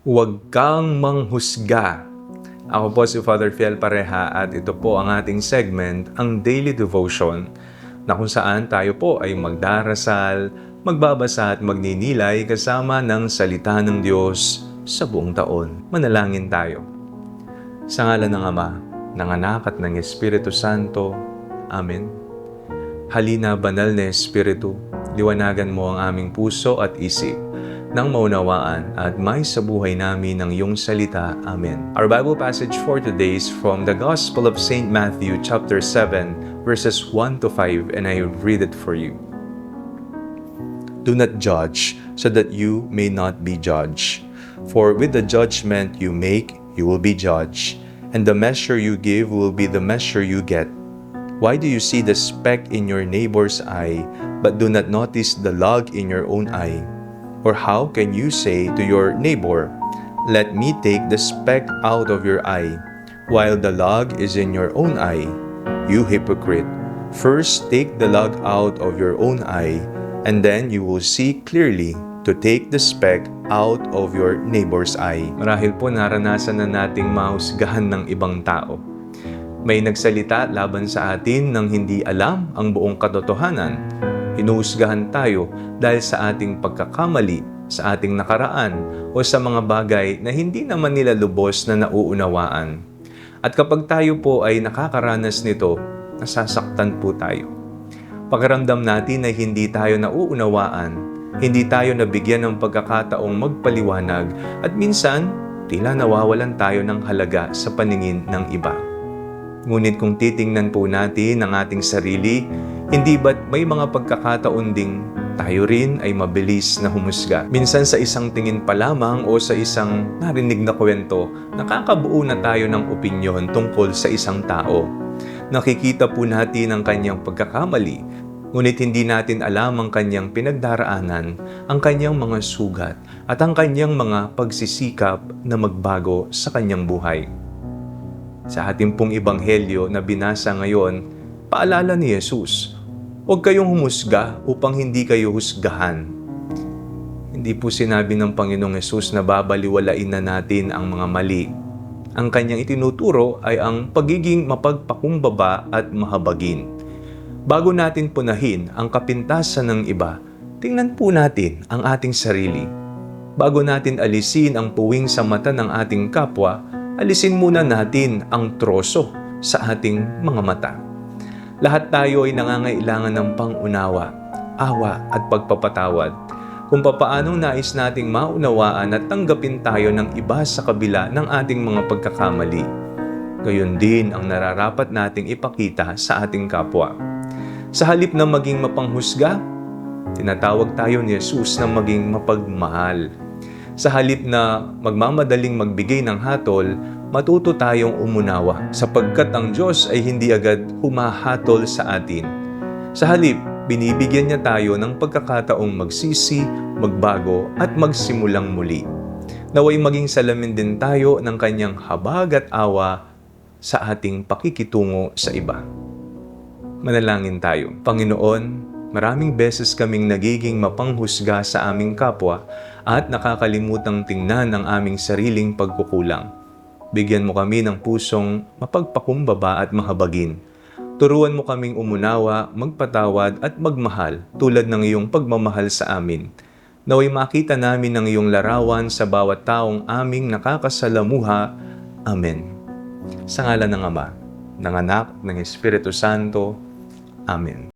Huwag kang manghusga. Ako po si Father Fiel Pareha at ito po ang ating segment, ang Daily Devotion, na kung saan tayo po ay magdarasal, magbabasa at magninilay kasama ng salita ng Diyos sa buong taon. Manalangin tayo. Sa ngalan ng Ama, ng Anak at ng Espiritu Santo. Amen. Halina, banal na Espiritu, liwanagan mo ang aming puso at isip nang maunawaan at may sa buhay namin ng iyong salita. Amen. Our Bible passage for today is from the Gospel of St. Matthew chapter 7 verses 1 to 5, and I read it for you. Do not judge so that you may not be judged. For with the judgment you make, you will be judged, and the measure you give will be the measure you get. Why do you see the speck in your neighbor's eye, but do not notice the log in your own eye? Or how can you say to your neighbor, "Let me take the speck out of your eye," while the log is in your own eye? You hypocrite! First take the log out of your own eye, and then you will see clearly to take the speck out of your neighbor's eye. Marahil po naranasan na nating mahusgahan ng ibang tao. May nagsalita laban sa atin nang hindi alam ang buong katotohanan. Hinuhusgahan tayo dahil sa ating pagkakamali, sa ating nakaraan, o sa mga bagay na hindi naman nila lubos na nauunawaan. At kapag tayo po ay nakakaranas nito, nasasaktan po tayo. Pakiramdam natin ay hindi tayo nauunawaan, hindi tayo nabigyan ng pagkakataong magpaliwanag, at minsan, tila nawawalan tayo ng halaga sa paningin ng iba. Ngunit kung titingnan po natin ang ating sarili, hindi ba't may mga pagkakataon ding tayo rin ay mabilis na humusga? Minsan sa isang tingin pa lamang o sa isang narinig na kwento, nakakabuo na tayo ng opinyon tungkol sa isang tao. Nakikita po natin ang kanyang pagkakamali, ngunit hindi natin alam ang kanyang pinagdaraanan, ang kanyang mga sugat, at ang kanyang mga pagsisikap na magbago sa kanyang buhay. Sa ating pong ebanghelyo na binasa ngayon, paalala ni Jesus, huwag kayong humusga upang hindi kayo husgahan. Hindi po sinabi ng Panginoong Jesus na babaliwalain na natin ang mga mali. Ang kanyang itinuturo ay ang pagiging mapagpakumbaba at mahabagin. Bago natin punahin ang kapintasan ng iba, tingnan po natin ang ating sarili. Bago natin alisin ang puwing sa mata ng ating kapwa, alisin muna natin ang troso sa ating mga mata. Lahat tayo ay nangangailangan ng pangunawa, awa at pagpapatawad. Kung papaanong nais nating maunawaan at tanggapin tayo ng iba sa kabila ng ating mga pagkakamali. Gayon din ang nararapat nating ipakita sa ating kapwa. Sa halip na maging mapanghusga, tinatawag tayo ni Jesus na maging mapagmahal. Sa halip na magmamadaling magbigay ng hatol, matuto tayong umunawa sapagkat ang Diyos ay hindi agad humahatol sa atin. Sa halip, binibigyan niya tayo ng pagkakataong magsisi, magbago at magsimulang muli. Naway maging salamin din tayo ng kanyang habag at awa sa ating pakikitungo sa iba. Manalangin tayo. Panginoon, maraming beses kaming nagiging mapanghusga sa aming kapwa at nakakalimutang tingnan ang aming sariling pagkukulang. Bigyan mo kami ng pusong mapagpakumbaba at mahabagin. Turuan mo kaming umunawa, magpatawad at magmahal tulad ng iyong pagmamahal sa amin. Naway makita namin ang iyong larawan sa bawat taong aming nakakasalamuha. Amen. Sa ngalan ng Ama, ng Anak, ng Espiritu Santo. Amen.